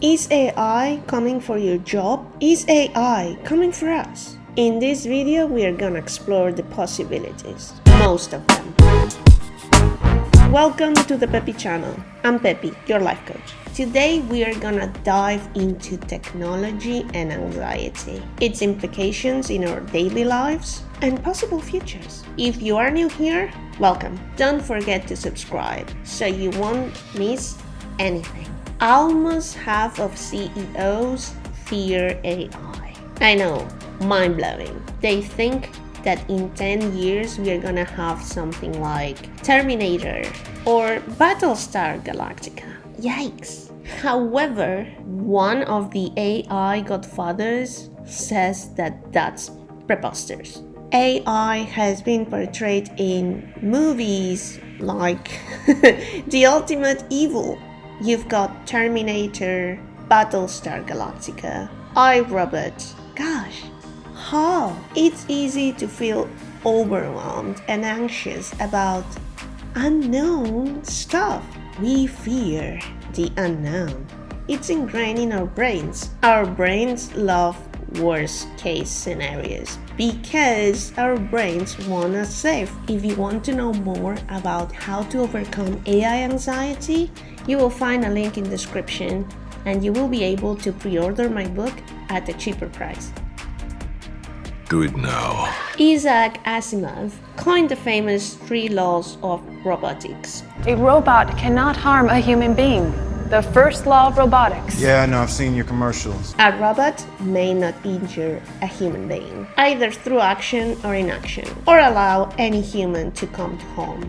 Is AI coming for your job? Is AI coming for us? In this video, we are gonna explore the possibilities, most of them. Welcome to the Peppy channel. I'm Peppy, your life coach. Today, we are gonna dive into technology and anxiety, its implications in our daily lives, and possible futures. If you are new here, welcome. Don't forget to subscribe so you won't miss anything. Almost half of CEOs fear AI. I know, mind-blowing. They think that in 10 years we're gonna have something like Terminator or Battlestar Galactica. Yikes! However, one of the AI godfathers says that that's preposterous. AI has been portrayed in movies like The Ultimate Evil. You've got Terminator, Battlestar Galactica, iRobot. Gosh, how? It's easy to feel overwhelmed and anxious about unknown stuff. We fear the unknown. It's ingrained in our brains. Our brains love worst case scenarios because our brains want us safe. If you want to know more about how to overcome AI anxiety, you will find a link in the description and you will be able to pre-order my book at a cheaper price. Do it now. Isaac Asimov coined the famous 3 laws of robotics. A robot cannot harm a human being. The first law of robotics. Yeah, I know, I've seen your commercials. A robot may not injure a human being, either through action or inaction, or allow any human to come to harm.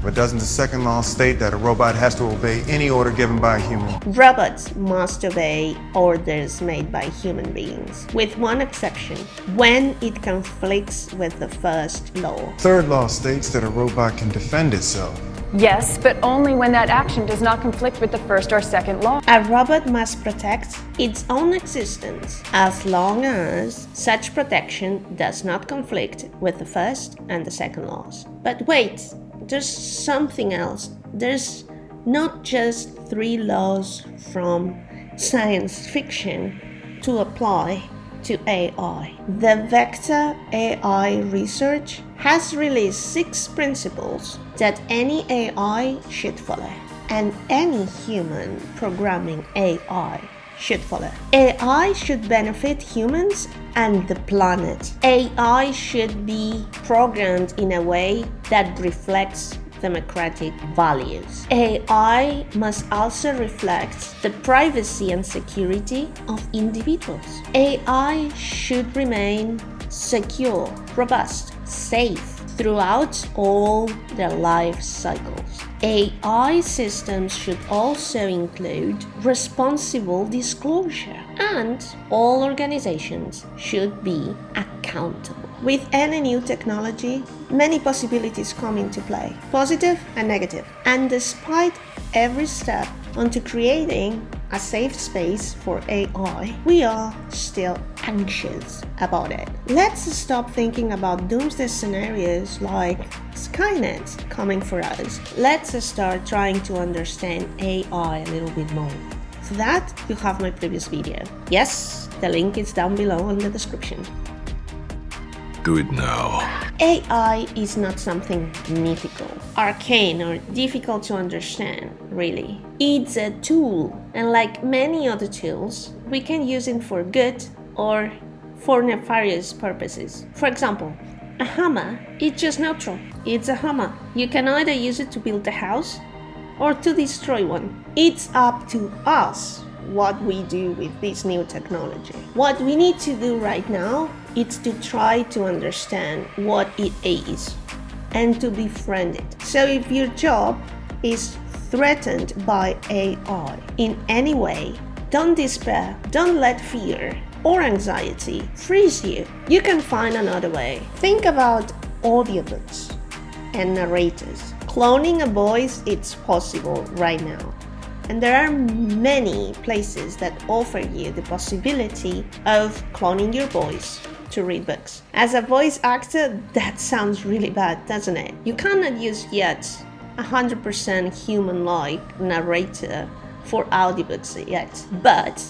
But doesn't the second law state that a robot has to obey any order given by a human? Robots must obey orders made by human beings, with one exception, when it conflicts with the first law. Third law states that a robot can defend itself. Yes, but only when that action does not conflict with the first or second law. A robot must protect its own existence as long as such protection does not conflict with the first and the second laws. But wait, there's something else. There's not just 3 laws from science fiction to apply to AI. The Vector AI research has released 6 principles that any AI should follow, and any human programming AI should follow. AI should benefit humans and the planet. AI should be programmed in a way that reflects democratic values. AI must also reflect the privacy and security of individuals. AI should remain secure, robust, safe throughout all their life cycles. AI systems should also include responsible disclosure, and all organizations should be accountable. With any new technology, many possibilities come into play, positive and negative. And despite every step onto creating a safe space for AI, we are still anxious about it. Let's stop thinking about doomsday scenarios like Skynet coming for us. Let's start trying to understand AI a little bit more. For that, you have my previous video. Yes, the link is down below in the description. Do it now. AI is not something mythical, arcane, or difficult to understand, really. It's a tool, and like many other tools, we can use it for good or for nefarious purposes. For example, a hammer is just neutral. It's a hammer. You can either use it to build a house or to destroy one. It's up to us what we do with this new technology. What we need to do right now is to try to understand what it is and to befriend it. So if your job is threatened by AI in any way, don't despair, don't let fear or anxiety freeze you. You can find another way. Think about audiobooks and narrators. Cloning a voice, it's possible right now. And there are many places that offer you the possibility of cloning your voice to read books. As a voice actor, that sounds really bad, doesn't it? You cannot use yet 100% human-like narrator for audiobooks yet, but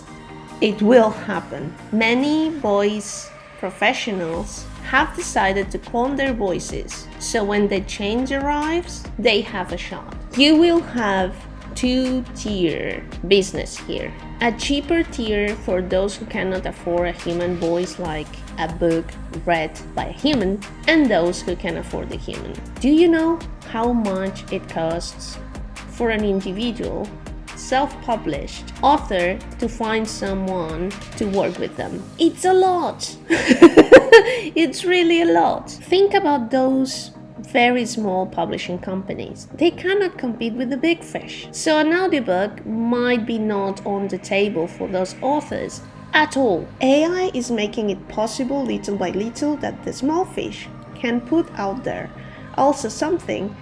it will happen. Many voice professionals have decided to clone their voices, so when the change arrives, they have a shot. You will have two-tier business here. A cheaper tier for those who cannot afford a human voice, like a book read by a human, and those who can afford the human. Do you know how much it costs for an individual self-published author to find someone to work with them? It's a lot. It's really a lot. Think about those very small publishing companies. They cannot compete with the big fish. So an audiobook might be not on the table for those authors at all. AI is making it possible little by little that the small fish can put out there also something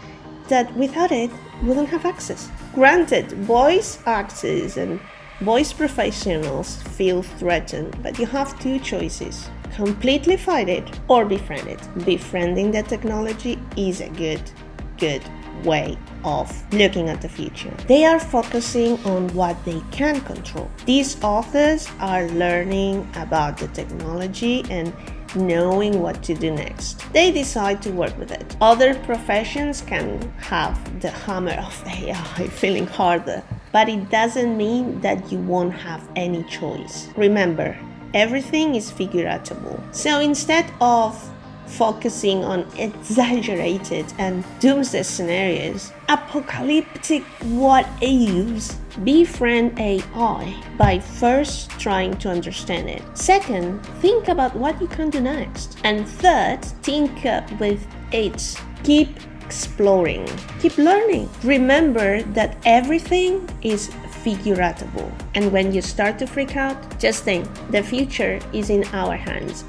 that without it wouldn't have access. Granted, voice actors and voice professionals feel threatened, but you have two choices: completely fight it or befriend it. Befriending the technology is a good way of looking at the future. They are focusing on what they can control. These authors are learning about the technology and knowing what to do next. They decide to work with it. Other professions can have the hammer of AI feeling harder, but it doesn't mean that you won't have any choice. Remember, everything is figuratable. So instead of focusing on exaggerated and doomsday scenarios, apocalyptic what ifs, befriend AI by first trying to understand it. Second, think about what you can do next. And third, think up with it. Keep exploring. Keep learning. Remember that everything is figuratable. And when you start to freak out, just think the future is in our hands.